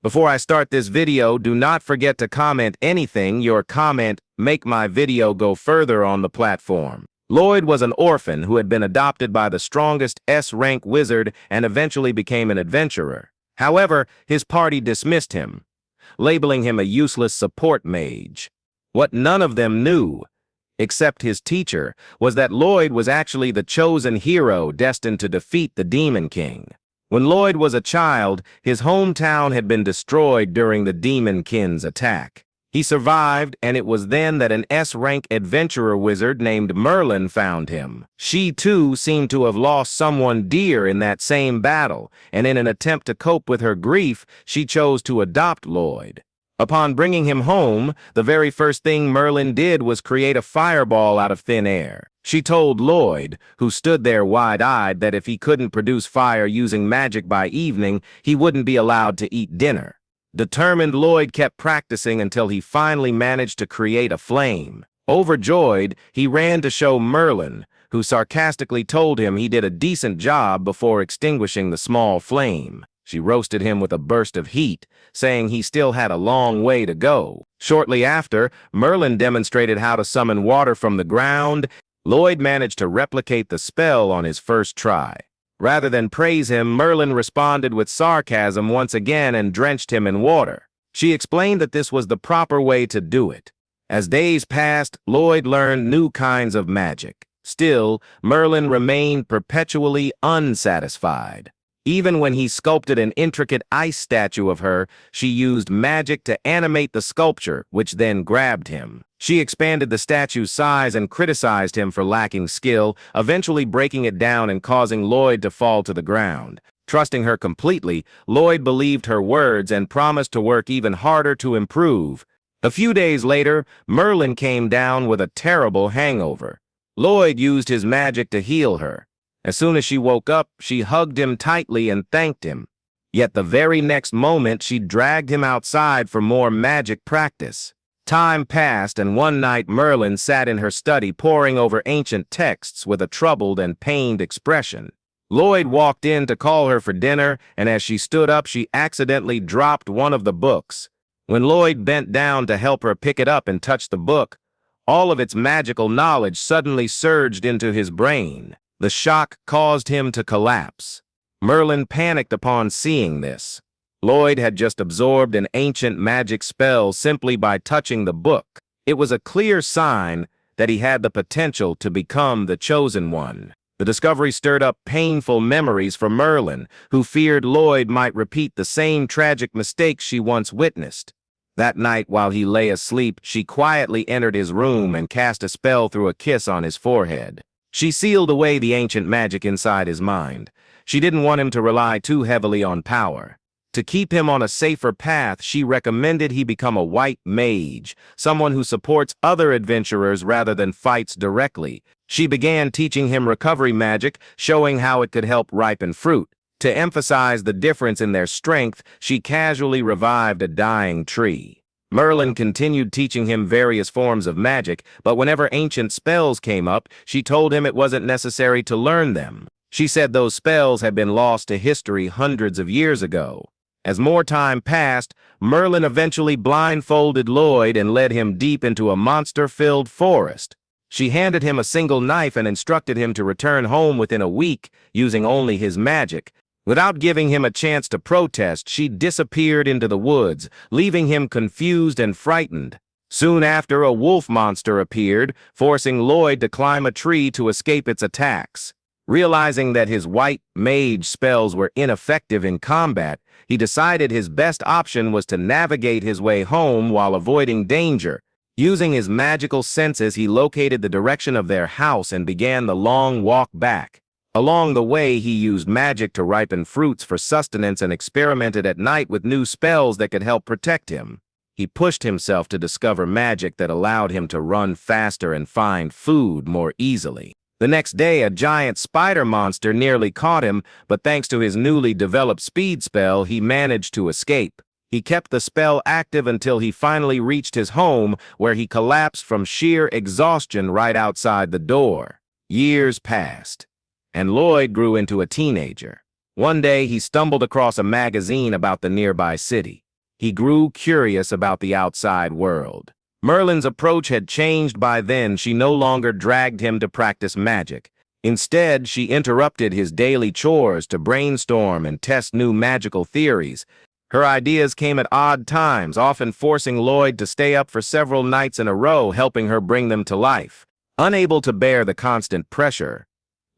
Before I start this video, do not forget to comment anything. Your comment make my video go further on the platform. Loid was an orphan who had been adopted by the strongest S-rank wizard and eventually became an adventurer. However, his party dismissed him, labeling him a useless support mage. What none of them knew, except his teacher, was that Loid was actually the chosen hero destined to defeat the Demon King. When Loid was a child, his hometown had been destroyed during the Demon King's attack. He survived, and it was then that an S-rank adventurer wizard named Merlin found him. She, too, seemed to have lost someone dear in that same battle, and in an attempt to cope with her grief, she chose to adopt Loid. Upon bringing him home, the very first thing Merlin did was create a fireball out of thin air. She told Loid, who stood there wide-eyed, that if he couldn't produce fire using magic by evening, he wouldn't be allowed to eat dinner. Determined, Loid kept practicing until he finally managed to create a flame. Overjoyed, he ran to show Merlin, who sarcastically told him he did a decent job before extinguishing the small flame. She roasted him with a burst of heat, saying he still had a long way to go. Shortly after, Merlin demonstrated how to summon water from the ground. Loid managed to replicate the spell on his first try. Rather than praise him, Merlin responded with sarcasm once again and drenched him in water. She explained that this was the proper way to do it. As days passed, Loid learned new kinds of magic. Still, Merlin remained perpetually unsatisfied. Even when he sculpted an intricate ice statue of her, she used magic to animate the sculpture, which then grabbed him. She expanded the statue's size and criticized him for lacking skill, eventually breaking it down and causing Loid to fall to the ground. Trusting her completely, Loid believed her words and promised to work even harder to improve. A few days later, Merlin came down with a terrible hangover. Loid used his magic to heal her. As soon as she woke up, she hugged him tightly and thanked him. Yet the very next moment, she dragged him outside for more magic practice. Time passed, and one night Merlin sat in her study poring over ancient texts with a troubled and pained expression. Loid walked in to call her for dinner, and as she stood up, she accidentally dropped one of the books. When Loid bent down to help her pick it up and touch the book, all of its magical knowledge suddenly surged into his brain. The shock caused him to collapse. Merlin panicked upon seeing this. Loid had just absorbed an ancient magic spell simply by touching the book. It was a clear sign that he had the potential to become the chosen one. The discovery stirred up painful memories for Merlin, who feared Loid might repeat the same tragic mistakes she once witnessed. That night, while he lay asleep, she quietly entered his room and cast a spell through a kiss on his forehead. She sealed away the ancient magic inside his mind. She didn't want him to rely too heavily on power. To keep him on a safer path, she recommended he become a white mage, someone who supports other adventurers rather than fights directly. She began teaching him recovery magic, showing how it could help ripen fruit. To emphasize the difference in their strength, she casually revived a dying tree. Merlin continued teaching him various forms of magic, but whenever ancient spells came up, she told him it wasn't necessary to learn them. She said those spells had been lost to history hundreds of years ago. As more time passed, Merlin eventually blindfolded Loid and led him deep into a monster-filled forest. She handed him a single knife and instructed him to return home within a week, using only his magic. Without giving him a chance to protest, she disappeared into the woods, leaving him confused and frightened. Soon after, a wolf monster appeared, forcing Loid to climb a tree to escape its attacks. Realizing that his white mage spells were ineffective in combat, he decided his best option was to navigate his way home while avoiding danger. Using his magical senses, he located the direction of their house and began the long walk back. Along the way, he used magic to ripen fruits for sustenance and experimented at night with new spells that could help protect him. He pushed himself to discover magic that allowed him to run faster and find food more easily. The next day, a giant spider monster nearly caught him, but thanks to his newly developed speed spell, he managed to escape. He kept the spell active until he finally reached his home, where he collapsed from sheer exhaustion right outside the door. Years passed, and Loid grew into a teenager. One day, he stumbled across a magazine about the nearby city. he grew curious about the outside world. Merlin's approach had changed by then. She no longer dragged him to practice magic. Instead, she interrupted his daily chores to brainstorm and test new magical theories. Her ideas came at odd times, often forcing Loid to stay up for several nights in a row, helping her bring them to life. Unable to bear the constant pressure,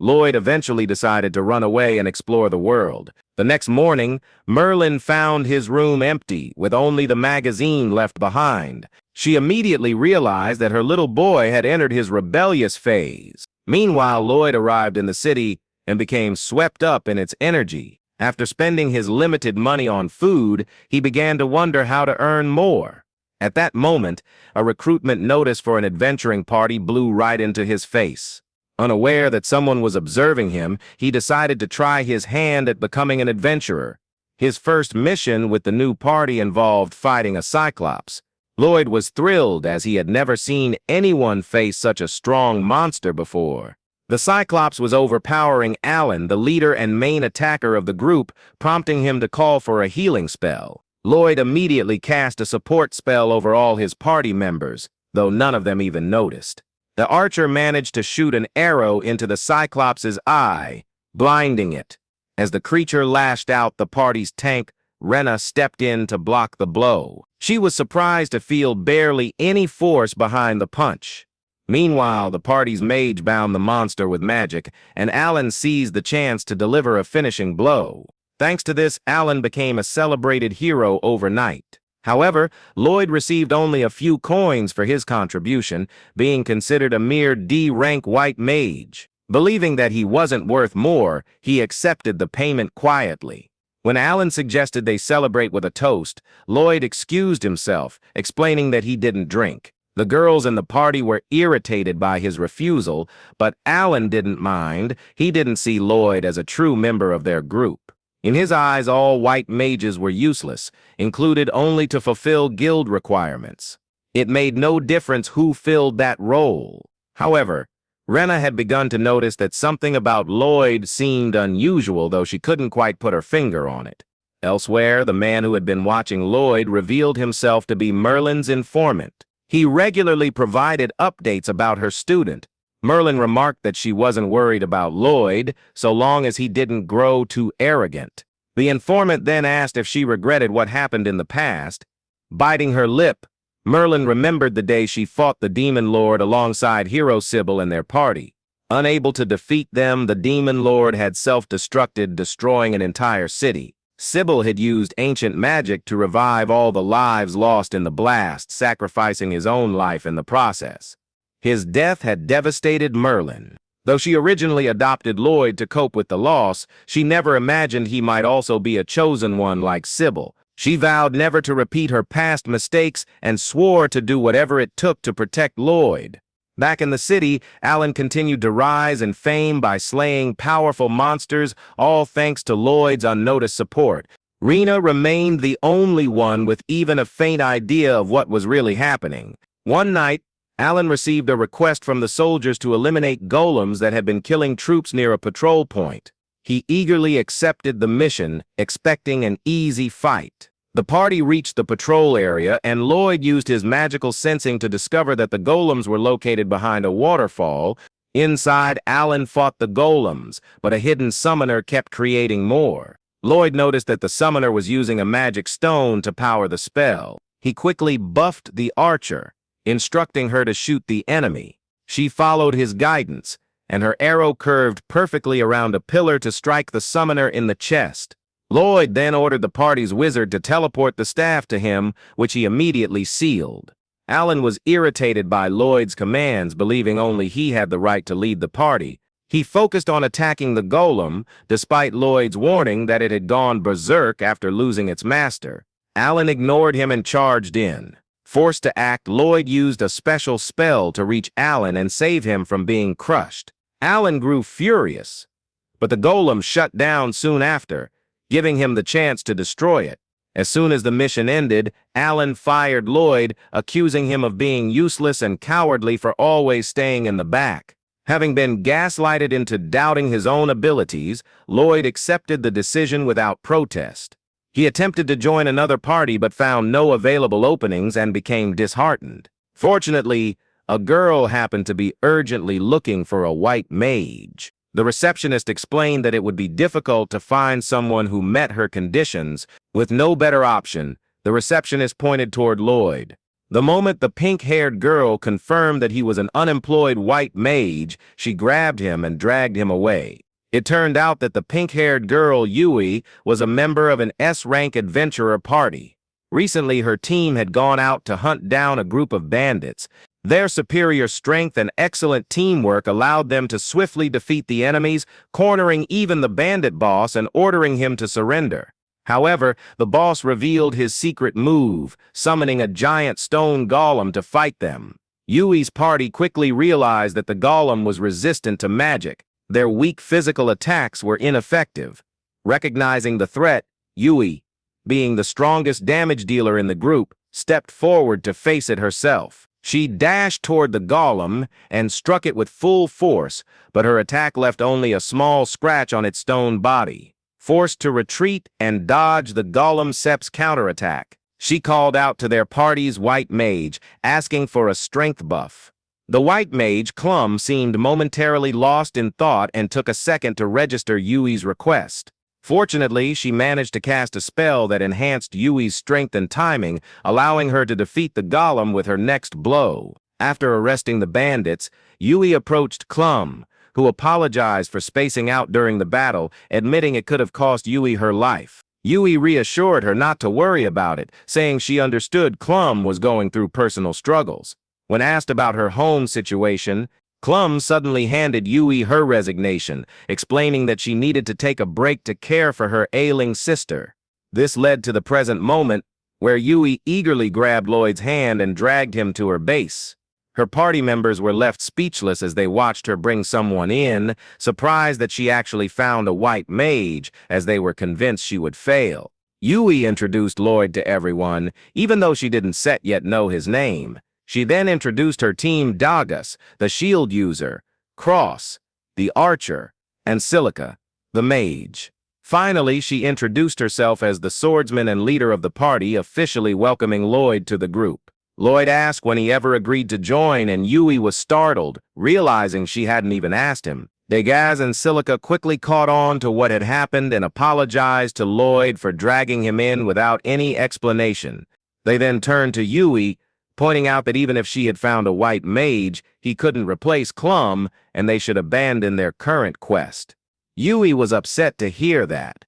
Loid eventually decided to run away and explore the world. The next morning, Merlin found his room empty, with only the magazine left behind. She immediately realized that her little boy had entered his rebellious phase. Meanwhile, Loid arrived in the city and became swept up in its energy. After spending his limited money on food, he began to wonder how to earn more. At that moment, a recruitment notice for an adventuring party blew right into his face. Unaware that someone was observing him, he decided to try his hand at becoming an adventurer. His first mission with the new party involved fighting a Cyclops. Loid was thrilled, as he had never seen anyone face such a strong monster before. The Cyclops was overpowering Alan, the leader and main attacker of the group, prompting him to call for a healing spell. Loid immediately cast a support spell over all his party members, though none of them even noticed. The archer managed to shoot an arrow into the Cyclops' eye, blinding it. As the creature lashed out the party's tank, Rena stepped in to block the blow. She was surprised to feel barely any force behind the punch. Meanwhile, the party's mage bound the monster with magic, and Alan seized the chance to deliver a finishing blow. Thanks to this, Alan became a celebrated hero overnight. However, Loid received only a few coins for his contribution, being considered a mere D-rank white mage. Believing that he wasn't worth more, he accepted the payment quietly. When Alan suggested they celebrate with a toast, Loid excused himself, explaining that he didn't drink. The girls in the party were irritated by his refusal, but Alan didn't mind. He didn't see Loid as a true member of their group. In his eyes, all white mages were useless, included only to fulfill guild requirements. It made no difference who filled that role. However, Rena had begun to notice that something about Loid seemed unusual, though she couldn't quite put her finger on it. Elsewhere, the man who had been watching Loid revealed himself to be Merlin's informant. He regularly provided updates about her student. Merlin remarked that she wasn't worried about Loid, so long as he didn't grow too arrogant. The informant then asked if she regretted what happened in the past. Biting her lip, Merlin remembered the day she fought the Demon Lord alongside Hero Sybil and their party. Unable to defeat them, the Demon Lord had self-destructed, destroying an entire city. Sybil had used ancient magic to revive all the lives lost in the blast, sacrificing his own life in the process. His death had devastated Merlin. Though she originally adopted Loid to cope with the loss, she never imagined he might also be a chosen one like Sybil. She vowed never to repeat her past mistakes and swore to do whatever it took to protect Loid. Back in the city, Alan continued to rise in fame by slaying powerful monsters, all thanks to Loid's unnoticed support. Rena remained the only one with even a faint idea of what was really happening. One night, Alan received a request from the soldiers to eliminate golems that had been killing troops near a patrol point. He eagerly accepted the mission, expecting an easy fight. The party reached the patrol area, and Loid used his magical sensing to discover that the golems were located behind a waterfall. Inside, Alan fought the golems, but a hidden summoner kept creating more. Loid noticed that the summoner was using a magic stone to power the spell. He quickly buffed the archer, instructing her to shoot the enemy. She followed his guidance, and her arrow curved perfectly around a pillar to strike the summoner in the chest. Loid then ordered the party's wizard to teleport the staff to him, which he immediately sealed. Alan was irritated by Loid's commands, believing only he had the right to lead the party. He focused on attacking the golem, despite Loid's warning that it had gone berserk after losing its master. Alan ignored him and charged in. Forced to act, Loid used a special spell to reach Alan and save him from being crushed. Alan grew furious, but the golem shut down soon after, giving him the chance to destroy it. As soon as the mission ended, Alan fired Loid, accusing him of being useless and cowardly for always staying in the back. Having been gaslighted into doubting his own abilities, Loid accepted the decision without protest. He attempted to join another party but found no available openings and became disheartened. Fortunately, a girl happened to be urgently looking for a white mage. The receptionist explained that it would be difficult to find someone who met her conditions. With no better option, the receptionist pointed toward Loid. The moment the pink-haired girl confirmed that he was an unemployed white mage, she grabbed him and dragged him away. It turned out that the pink-haired girl, Yui, was a member of an S-rank adventurer party. Recently, her team had gone out to hunt down a group of bandits. Their superior strength and excellent teamwork allowed them to swiftly defeat the enemies, cornering even the bandit boss and ordering him to surrender. However, the boss revealed his secret move, summoning a giant stone golem to fight them. Yui's party quickly realized that the golem was resistant to magic. Their weak physical attacks were ineffective. Recognizing the threat, Yui, being the strongest damage dealer in the group, stepped forward to face it herself. She dashed toward the golem and struck it with full force, but her attack left only a small scratch on its stone body. Forced to retreat and dodge the golem Sep's counterattack, she called out to their party's white mage, asking for a strength buff. The white mage, Clum, seemed momentarily lost in thought and took a second to register Yui's request. Fortunately, she managed to cast a spell that enhanced Yui's strength and timing, allowing her to defeat the golem with her next blow. After arresting the bandits, Yui approached Clum, who apologized for spacing out during the battle, admitting it could have cost Yui her life. Yui reassured her not to worry about it, saying she understood Clum was going through personal struggles. When asked about her home situation, Clum suddenly handed Yui her resignation, explaining that she needed to take a break to care for her ailing sister. This led to the present moment, where Yui eagerly grabbed Loid's hand and dragged him to her base. Her party members were left speechless as they watched her bring someone in, surprised that she actually found a white mage, as they were convinced she would fail. Yui introduced Loid to everyone, even though she didn't yet know his name. She then introduced her team Dagas, the shield user, Cross, the archer, and Silica, the mage. Finally, she introduced herself as the swordsman and leader of the party, officially welcoming Loid to the group. Loid asked when he ever agreed to join, and Yui was startled, realizing she hadn't even asked him. Dagas and Silica quickly caught on to what had happened and apologized to Loid for dragging him in without any explanation. They then turned to Yui, pointing out that even if she had found a white mage, he couldn't replace Clum, and they should abandon their current quest. Yui was upset to hear that,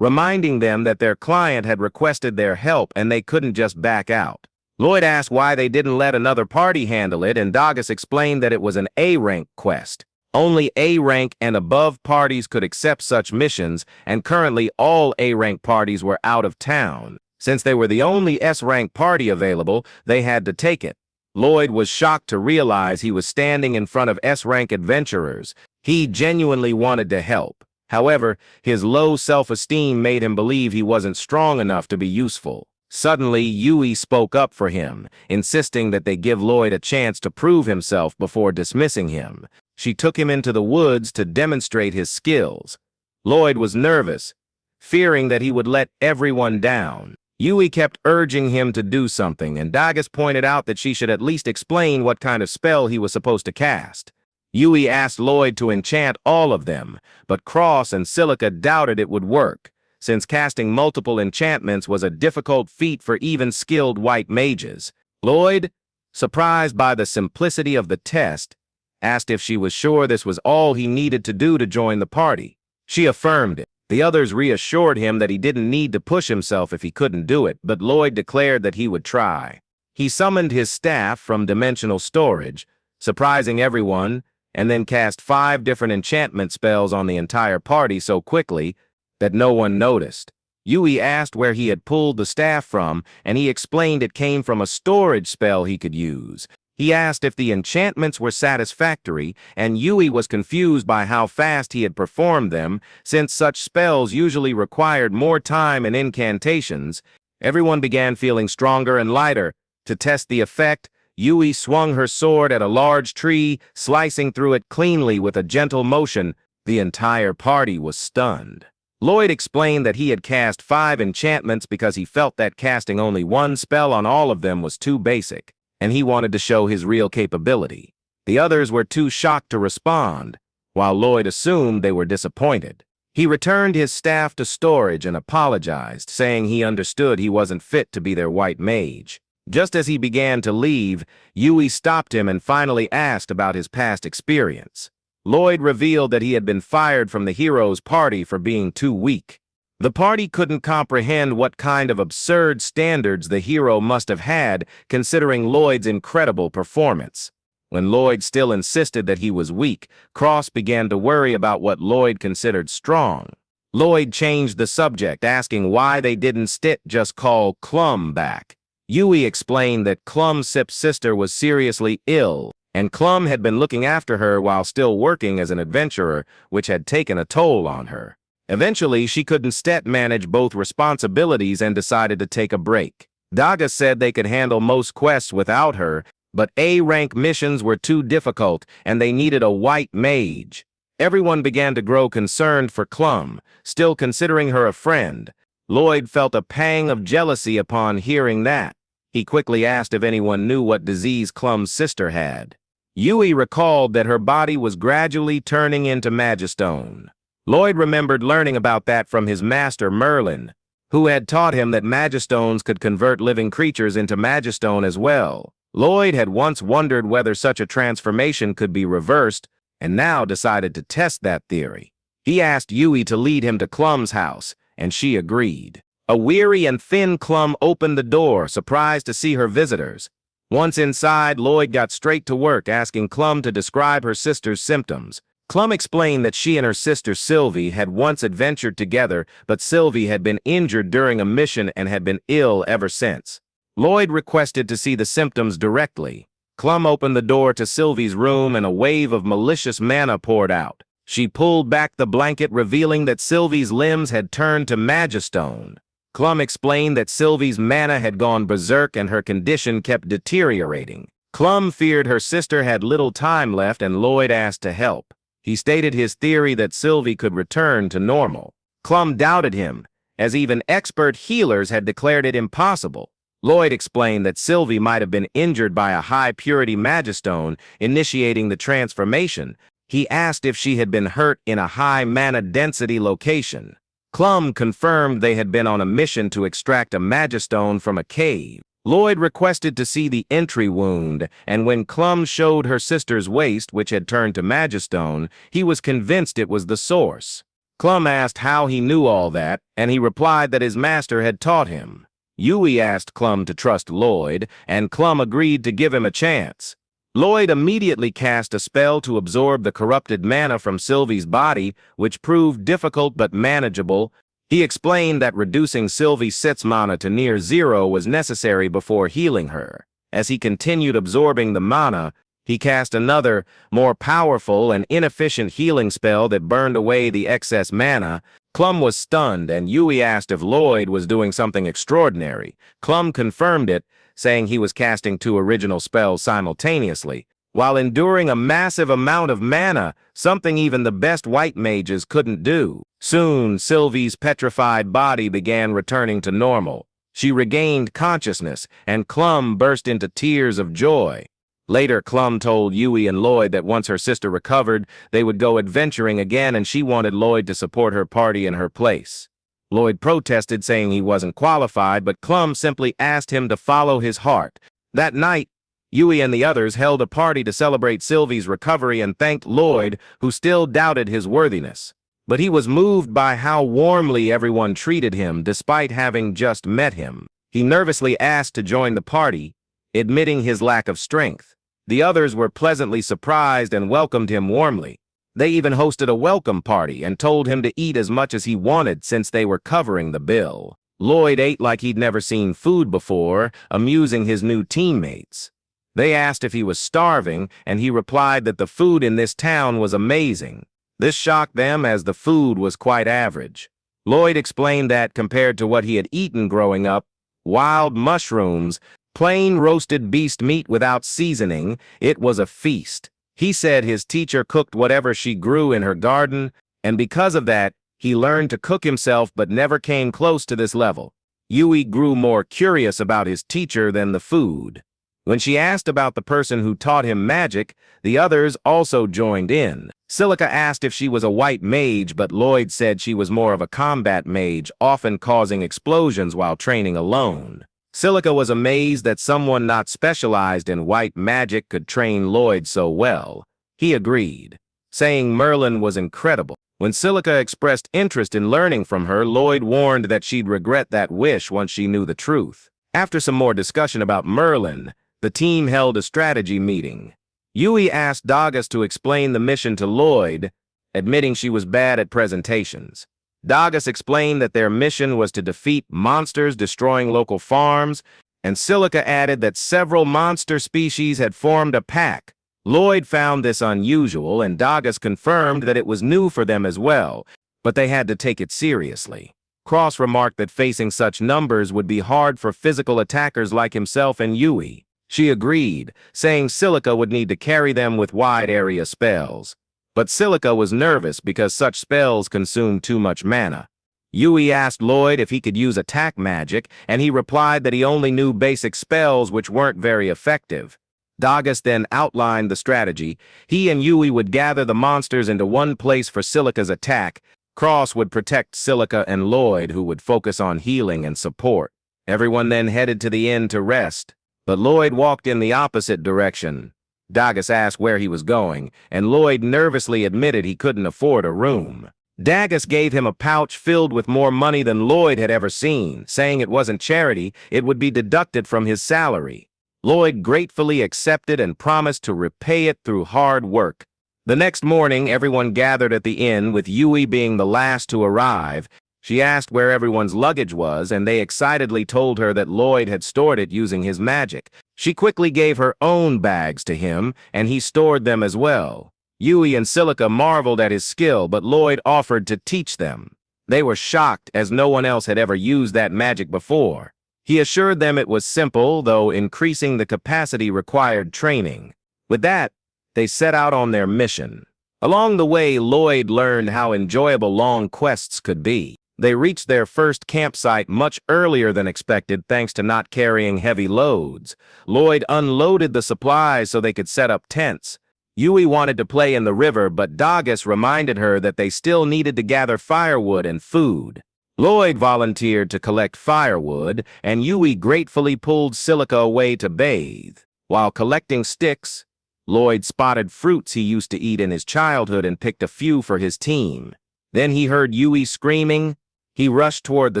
reminding them that their client had requested their help and they couldn't just back out. Loid asked why they didn't let another party handle it, and Dagas explained that it was an A-rank quest. Only A-rank and above parties could accept such missions, and currently all A-rank parties were out of town. Since they were the only S-rank party available, they had to take it. Loid was shocked to realize he was standing in front of S-rank adventurers. He genuinely wanted to help. However, his low self-esteem made him believe he wasn't strong enough to be useful. Suddenly, Yui spoke up for him, insisting that they give Loid a chance to prove himself before dismissing him. She took him into the woods to demonstrate his skills. Loid was nervous, fearing that he would let everyone down. Yui kept urging him to do something, and Dagas pointed out that she should at least explain what kind of spell he was supposed to cast. Yui asked Loid to enchant all of them, but Cross and Silica doubted it would work, since casting multiple enchantments was a difficult feat for even skilled white mages. Loid, surprised by the simplicity of the test, asked if she was sure this was all he needed to do to join the party. She affirmed it. The others reassured him that he didn't need to push himself if he couldn't do it, but Loid declared that he would try. He summoned his staff from dimensional storage, surprising everyone, and then cast 5 different enchantment spells on the entire party so quickly that no one noticed. Yui asked where he had pulled the staff from, and he explained it came from a storage spell he could use. He asked if the enchantments were satisfactory, and Yui was confused by how fast he had performed them, since such spells usually required more time and incantations. Everyone began feeling stronger and lighter. To test the effect, Yui swung her sword at a large tree, slicing through it cleanly with a gentle motion. The entire party was stunned. Loid explained that he had cast 5 enchantments because he felt that casting only one spell on all of them was too basic, and he wanted to show his real capability. The others were too shocked to respond, while Loid assumed they were disappointed. He returned his staff to storage and apologized, saying he understood he wasn't fit to be their white mage. Just as he began to leave, Yui stopped him and finally asked about his past experience. Loid revealed that he had been fired from the hero's party for being too weak. The party couldn't comprehend what kind of absurd standards the hero must have had, considering Loid's incredible performance. When Loid still insisted that he was weak, Cross began to worry about what Loid considered strong. Loid changed the subject, asking why they didn't just call Clum back. Yui explained that Clum-Sip's sister was seriously ill, and Clum had been looking after her while still working as an adventurer, which had taken a toll on her. Eventually, she couldn't manage both responsibilities and decided to take a break. Daga said they could handle most quests without her, but A-rank missions were too difficult, and they needed a white mage. Everyone began to grow concerned for Clum, still considering her a friend. Loid felt a pang of jealousy upon hearing that. He quickly asked if anyone knew what disease Clum's sister had. Yui recalled that her body was gradually turning into magistone. Loid remembered learning about that from his master Merlin, who had taught him that magistones could convert living creatures into magistone as well. Loid had once wondered whether such a transformation could be reversed, and now decided to test that theory. He asked Yui to lead him to Clum's house, and she agreed. A weary and thin Clum opened the door, surprised to see her visitors. Once inside, Loid got straight to work, asking Clum to describe her sister's symptoms. Clum explained that she and her sister Sylvie had once adventured together, but Sylvie had been injured during a mission and had been ill ever since. Loid requested to see the symptoms directly. Clum opened the door to Sylvie's room and a wave of malicious mana poured out. She pulled back the blanket, revealing that Sylvie's limbs had turned to magistone. Clum explained that Sylvie's mana had gone berserk and her condition kept deteriorating. Clum feared her sister had little time left and Loid asked to help. He stated his theory that Sylvie could return to normal. Clum doubted him, as even expert healers had declared it impossible. Loid explained that Sylvie might have been injured by a high-purity magistone, initiating the transformation. He asked if she had been hurt in a high mana density location. Clum confirmed they had been on a mission to extract a magistone from a cave. Loid requested to see the entry wound, and when Clum showed her sister's waist, which had turned to magistone, he was convinced it was the source. Clum asked how he knew all that, and he replied that his master had taught him. Yui asked Clum to trust Loid, and Clum agreed to give him a chance. Loid immediately cast a spell to absorb the corrupted mana from Sylvie's body, which proved difficult but manageable. He explained that reducing Sylvie's Sit's mana to near zero was necessary before healing her. As he continued absorbing the mana, he cast another, more powerful and inefficient healing spell that burned away the excess mana. Clum was stunned, and Yui asked if Loid was doing something extraordinary. Clum confirmed it, saying he was casting 2 original spells simultaneously, while enduring a massive amount of mana, something even the best white mages couldn't do. Soon, Sylvie's petrified body began returning to normal. She regained consciousness, and Clum burst into tears of joy. Later, Clum told Yui and Loid that once her sister recovered, they would go adventuring again, and she wanted Loid to support her party in her place. Loid protested, saying he wasn't qualified, but Clum simply asked him to follow his heart. That night, Yui and the others held a party to celebrate Sylvie's recovery and thanked Loid, who still doubted his worthiness. But he was moved by how warmly everyone treated him despite having just met him. He nervously asked to join the party, admitting his lack of strength. The others were pleasantly surprised and welcomed him warmly. They even hosted a welcome party and told him to eat as much as he wanted since they were covering the bill. Loid ate like he'd never seen food before, amusing his new teammates. They asked if he was starving, and he replied that the food in this town was amazing. This shocked them as the food was quite average. Loid explained that, compared to what he had eaten growing up, wild mushrooms, plain roasted beast meat without seasoning, it was a feast. He said his teacher cooked whatever she grew in her garden, and because of that, He learned to cook himself but never came close to this level. Yui grew more curious about his teacher than the food. When she asked about the person who taught him magic, the others also joined in. Silica asked if she was a white mage, but Loid said she was more of a combat mage, often causing explosions while training alone. Silica was amazed that someone not specialized in white magic could train Loid so well. He agreed, saying Merlin was incredible. When Silica expressed interest in learning from her, Loid warned that she'd regret that wish once she knew the truth. After some more discussion about Merlin, the team held a strategy meeting. Yui asked Dagas to explain the mission to Loid, admitting she was bad at presentations. Dagas explained that their mission was to defeat monsters destroying local farms, and Silica added that several monster species had formed a pack. Loid found this unusual, and Dagas confirmed that it was new for them as well, but they had to take it seriously. Cross remarked that facing such numbers would be hard for physical attackers like himself and Yui. She agreed, saying Silica would need to carry them with wide-area spells. But Silica was nervous because such spells consumed too much mana. Yui asked Loid if he could use attack magic, and he replied that he only knew basic spells which weren't very effective. Dagas then outlined the strategy. He and Yui would gather the monsters into one place for Silica's attack. Cross would protect Silica and Loid, who would focus on healing and support. Everyone then headed to the inn to rest. But Loid walked in the opposite direction. Dagas asked where he was going, and Loid nervously admitted he couldn't afford a room. Dagas gave him a pouch filled with more money than Loid had ever seen, saying it wasn't charity, it would be deducted from his salary. Loid gratefully accepted and promised to repay it through hard work. The next morning, everyone gathered at the inn, with Yui being the last to arrive. She asked where everyone's luggage was, and they excitedly told her that Loid had stored it using his magic. She quickly gave her own bags to him, and he stored them as well. Yui and Silica marveled at his skill, but Loid offered to teach them. They were shocked, as no one else had ever used that magic before. He assured them it was simple, though increasing the capacity required training. With that, they set out on their mission. Along the way, Loid learned how enjoyable long quests could be. They reached their first campsite much earlier than expected thanks to not carrying heavy loads. Loid unloaded the supplies so they could set up tents. Yui wanted to play in the river, but Dagas reminded her that they still needed to gather firewood and food. Loid volunteered to collect firewood, and Yui gratefully pulled Silica away to bathe. While collecting sticks, Loid spotted fruits he used to eat in his childhood and picked a few for his team. Then he heard Yui screaming. He rushed toward the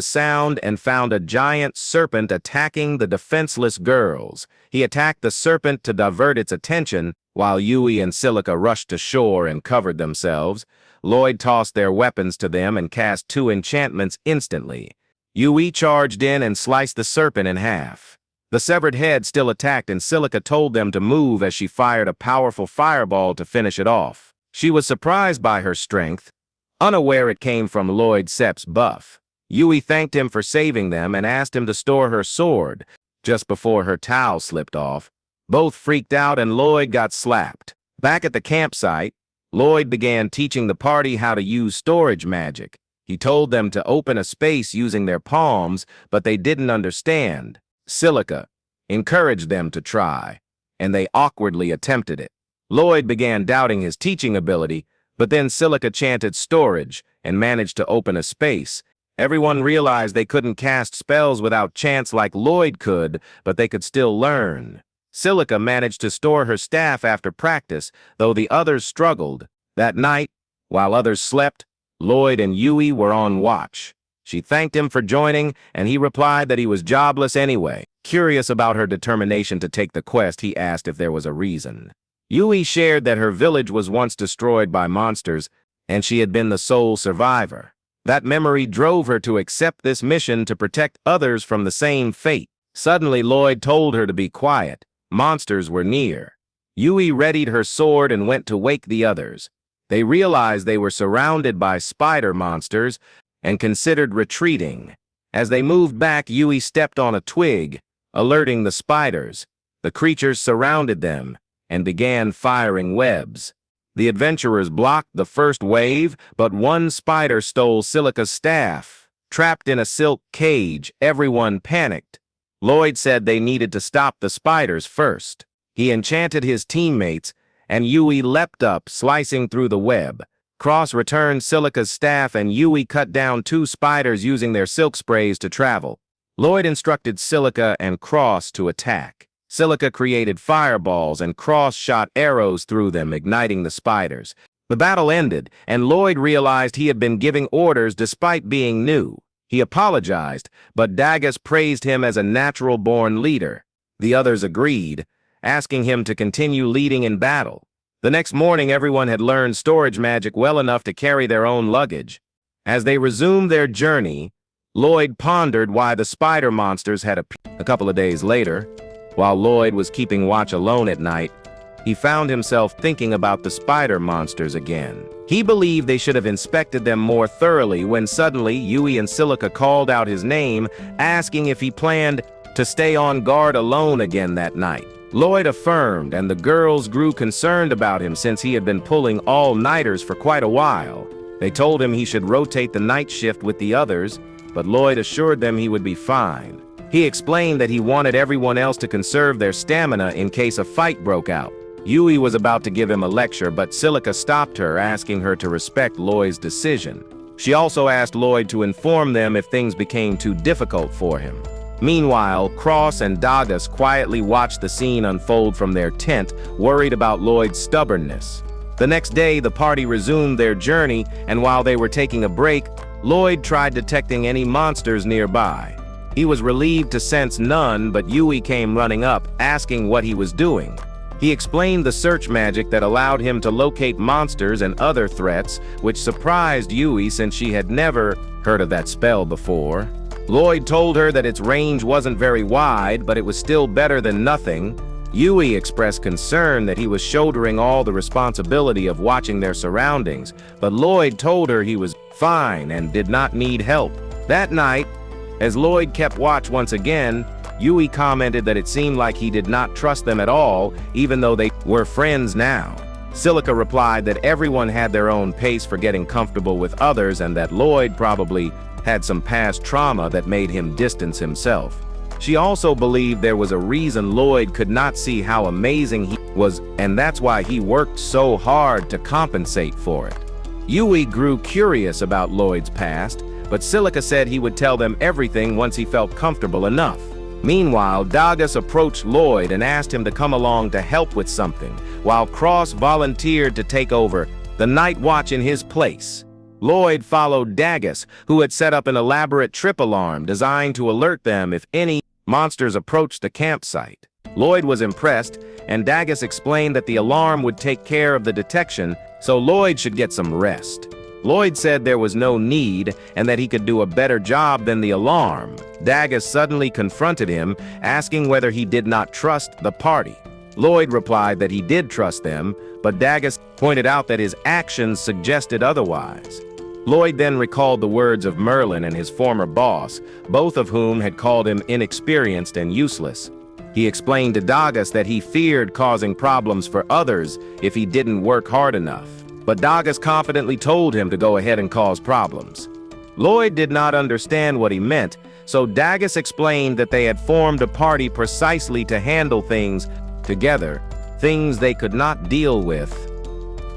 sound and found a giant serpent attacking the defenseless girls. He attacked the serpent to divert its attention, while Yui and Silica rushed to shore and covered themselves. Loid tossed their weapons to them and cast 2 enchantments instantly. Yui charged in and sliced the serpent in half. The severed head still attacked, and Silica told them to move as she fired a powerful fireball to finish it off. She was surprised by her strength, unaware it came from Loid Sepp's buff. Yui thanked him for saving them and asked him to store her sword. Just before her towel slipped off, both freaked out and Loid got slapped. Back at the campsite, Loid began teaching the party how to use storage magic. He told them to open a space using their palms, but they didn't understand. Silica encouraged them to try, and they awkwardly attempted it. Loid began doubting his teaching ability, but then Silica chanted storage and managed to open a space. Everyone realized they couldn't cast spells without chants like Loid could, but they could still learn. Silica managed to store her staff after practice, though the others struggled. That night, while others slept, Loid and Yui were on watch. She thanked him for joining, and he replied that he was jobless anyway. Curious about her determination to take the quest, he asked if there was a reason. Yui shared that her village was once destroyed by monsters, and she had been the sole survivor. That memory drove her to accept this mission to protect others from the same fate. Suddenly, Loid told her to be quiet. Monsters were near. Yui readied her sword and went to wake the others. They realized they were surrounded by spider monsters and considered retreating. As they moved back, Yui stepped on a twig, alerting the spiders. The creatures surrounded them and began firing webs. The adventurers blocked the first wave, but one spider stole Silica's staff. Trapped in a silk cage, everyone panicked. Loid said they needed to stop the spiders first. He enchanted his teammates, and Yui leapt up, slicing through the web. Cross returned Silica's staff, and Yui cut down 2 spiders using their silk sprays to travel. Loid instructed Silica and Cross to attack. Silica created fireballs, and Cross shot arrows through them, igniting the spiders. The battle ended, and Loid realized he had been giving orders despite being new. He apologized, but Dagus praised him as a natural-born leader. The others agreed, asking him to continue leading in battle. The next morning, everyone had learned storage magic well enough to carry their own luggage. As they resumed their journey, Loid pondered why the spider monsters had appeared. A couple of days later, while Loid was keeping watch alone at night, he found himself thinking about the spider monsters again. He believed they should have inspected them more thoroughly when suddenly Yui and Silica called out his name, asking if he planned to stay on guard alone again that night. Loid affirmed, and the girls grew concerned about him since he had been pulling all-nighters for quite a while. They told him he should rotate the night shift with the others, but Loid assured them he would be fine. He explained that he wanted everyone else to conserve their stamina in case a fight broke out. Yui was about to give him a lecture, but Silica stopped her, asking her to respect Loid's decision. She also asked Loid to inform them if things became too difficult for him. Meanwhile, Cross and Dagus quietly watched the scene unfold from their tent, worried about Loid's stubbornness. The next day, the party resumed their journey, and while they were taking a break, Loid tried detecting any monsters nearby. He was relieved to sense none, but Yui came running up, asking what he was doing. He explained the search magic that allowed him to locate monsters and other threats, which surprised Yui since she had never heard of that spell before. Loid told her that its range wasn't very wide, but it was still better than nothing. Yui expressed concern that he was shouldering all the responsibility of watching their surroundings, but Loid told her he was fine and did not need help. That night, as Loid kept watch once again, Yui commented that it seemed like he did not trust them at all, even though they were friends now. Silica replied that everyone had their own pace for getting comfortable with others and that Loid probably had some past trauma that made him distance himself. She also believed there was a reason Loid could not see how amazing he was, and that's why he worked so hard to compensate for it. Yui grew curious about Loid's past, but Silica said he would tell them everything once he felt comfortable enough. Meanwhile, Dagus approached Loid and asked him to come along to help with something, while Cross volunteered to take over the night watch in his place. Loid followed Dagus, who had set up an elaborate trip alarm designed to alert them if any monsters approached the campsite. Loid was impressed, and Dagus explained that the alarm would take care of the detection, so Loid should get some rest. Loid said there was no need and that he could do a better job than the alarm. Dagus suddenly confronted him, asking whether he did not trust the party. Loid replied that he did trust them, but Dagus pointed out that his actions suggested otherwise. Loid then recalled the words of Merlin and his former boss, both of whom had called him inexperienced and useless. He explained to Dagus that he feared causing problems for others if he didn't work hard enough. But Dagus confidently told him to go ahead and cause problems. Loid did not understand what he meant, so Dagus explained that they had formed a party precisely to handle things together, things they could not deal with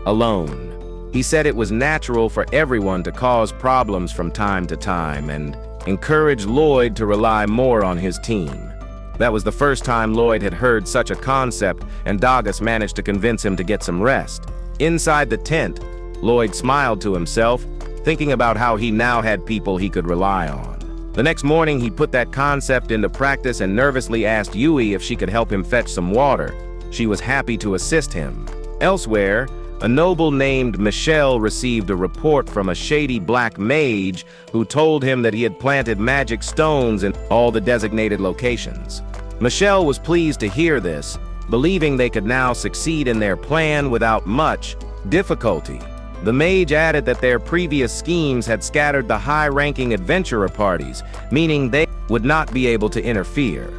alone. He said it was natural for everyone to cause problems from time to time and encouraged Loid to rely more on his team. That was the first time Loid had heard such a concept, and Dagus managed to convince him to get some rest. Inside the tent, Loid smiled to himself, thinking about how he now had people he could rely on. The next morning, he put that concept into practice and nervously asked Yui if she could help him fetch some water. She was happy to assist him. Elsewhere, a noble named Michelle received a report from a shady black mage who told him that he had planted magic stones in all the designated locations. Michelle was pleased to hear this, believing they could now succeed in their plan without much difficulty. The mage added that their previous schemes had scattered the high-ranking adventurer parties, meaning they would not be able to interfere.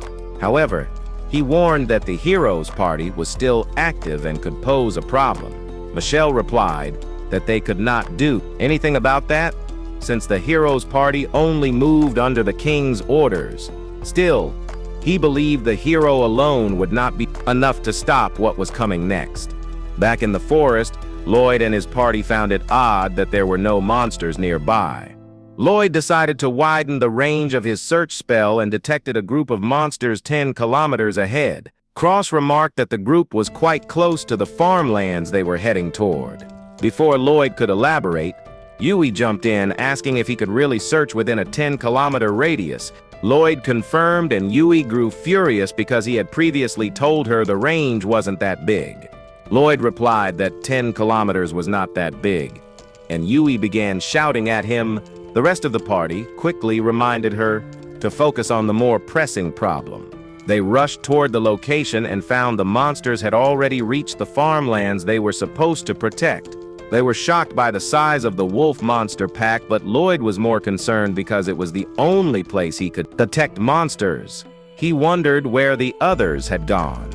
However, he warned that the heroes party was still active and could pose a problem. Michelle replied that they could not do anything about that, since the hero's party only moved under the king's orders. Still, he believed the hero alone would not be enough to stop what was coming next. Back in the forest, Loid and his party found it odd that there were no monsters nearby. Loid decided to widen the range of his search spell and detected a group of monsters 10 kilometers ahead. Cross remarked that the group was quite close to the farmlands they were heading toward. Before Loid could elaborate, Yui jumped in, asking if he could really search within a 10-kilometer radius. Loid confirmed, and Yui grew furious because he had previously told her the range wasn't that big. Loid replied that 10 kilometers was not that big, and Yui began shouting at him. The rest of the party quickly reminded her to focus on the more pressing problem. They rushed toward the location and found the monsters had already reached the farmlands they were supposed to protect. They were shocked by the size of the wolf monster pack, but Loid was more concerned because it was the only place he could detect monsters. He wondered where the others had gone.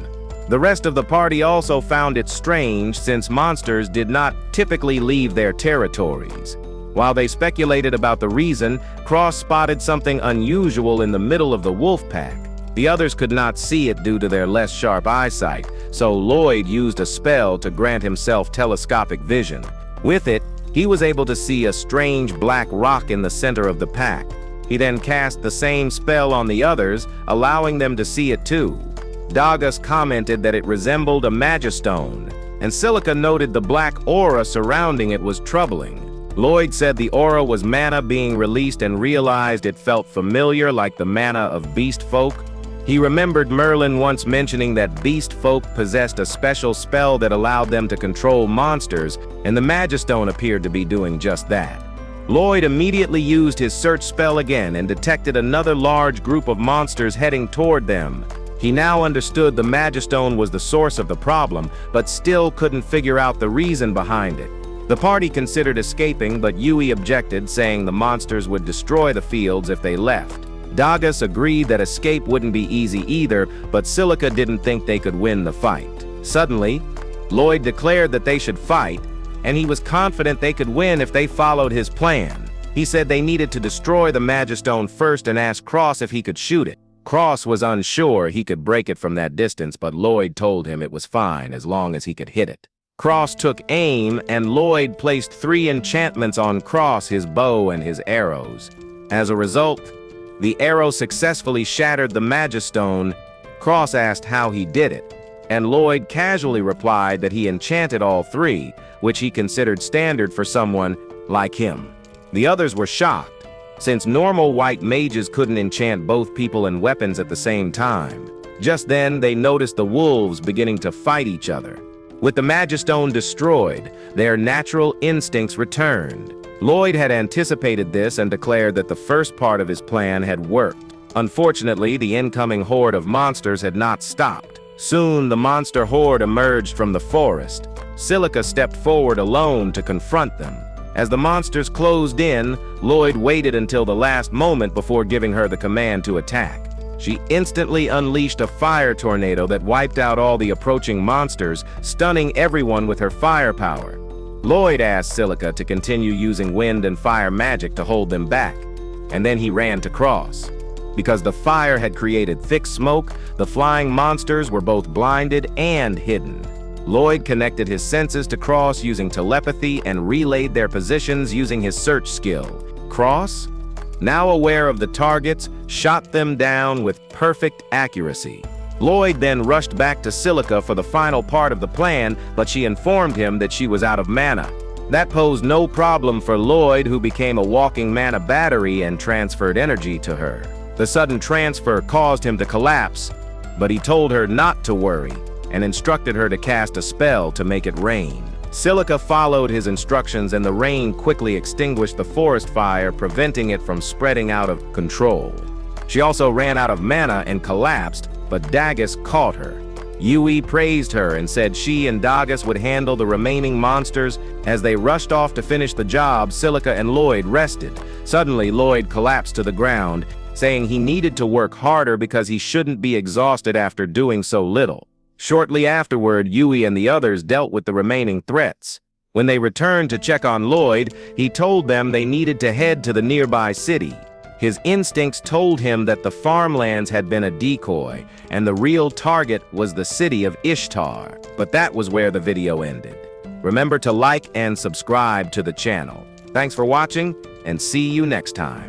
The rest of the party also found it strange, since monsters did not typically leave their territories. While they speculated about the reason, Cross spotted something unusual in the middle of the wolf pack. The others could not see it due to their less sharp eyesight, so Loid used a spell to grant himself telescopic vision. With it, he was able to see a strange black rock in the center of the pack. He then cast the same spell on the others, allowing them to see it too. Dagus commented that it resembled a magistone, and Silica noted the black aura surrounding it was troubling. Loid said the aura was mana being released and realized it felt familiar, like the mana of beast folk. He remembered Merlin once mentioning that beast folk possessed a special spell that allowed them to control monsters, and the Magistone appeared to be doing just that. Loid immediately used his search spell again and detected another large group of monsters heading toward them. He now understood the Magistone was the source of the problem, but still couldn't figure out the reason behind it. The party considered escaping, but Yui objected, saying the monsters would destroy the fields if they left. Dagus agreed that escape wouldn't be easy either, but Silica didn't think they could win the fight. Suddenly, Loid declared that they should fight, and he was confident they could win if they followed his plan. He said they needed to destroy the Magistone first and asked Cross if he could shoot it. Cross was unsure he could break it from that distance, but Loid told him it was fine as long as he could hit it. Cross took aim, and Loid placed 3 enchantments on Cross, his bow and his arrows. As a result, the arrow successfully shattered the Magistone. Cross asked how he did it, and Loid casually replied that he enchanted all 3, which he considered standard for someone like him. The others were shocked, since normal white mages couldn't enchant both people and weapons at the same time. Just then, they noticed the wolves beginning to fight each other. With the Magistone destroyed, their natural instincts returned. Loid had anticipated this and declared that the first part of his plan had worked. Unfortunately, the incoming horde of monsters had not stopped. Soon, the monster horde emerged from the forest. Silica stepped forward alone to confront them. As the monsters closed in, Loid waited until the last moment before giving her the command to attack. She instantly unleashed a fire tornado that wiped out all the approaching monsters, stunning everyone with her firepower. Loid asked Silica to continue using wind and fire magic to hold them back, and then he ran to Cross. Because the fire had created thick smoke, the flying monsters were both blinded and hidden. Loid connected his senses to Cross using telepathy and relayed their positions using his search skill. Cross, now aware of the targets, shot them down with perfect accuracy. Loid then rushed back to Silica for the final part of the plan, but she informed him that she was out of mana. That posed no problem for Loid, who became a walking mana battery and transferred energy to her. The sudden transfer caused him to collapse, but he told her not to worry and instructed her to cast a spell to make it rain. Silica followed his instructions, and the rain quickly extinguished the forest fire, preventing it from spreading out of control. She also ran out of mana and collapsed, but Dagus caught her. Yui praised her and said she and Dagus would handle the remaining monsters. As they rushed off to finish the job, Silica and Loid rested. Suddenly, Loid collapsed to the ground, saying he needed to work harder because he shouldn't be exhausted after doing so little. Shortly afterward, Yui and the others dealt with the remaining threats. When they returned to check on Loid, he told them they needed to head to the nearby city. His instincts told him that the farmlands had been a decoy, and the real target was the city of Ishtar. But that was where the video ended. Remember to like and subscribe to the channel. Thanks for watching, and see you next time.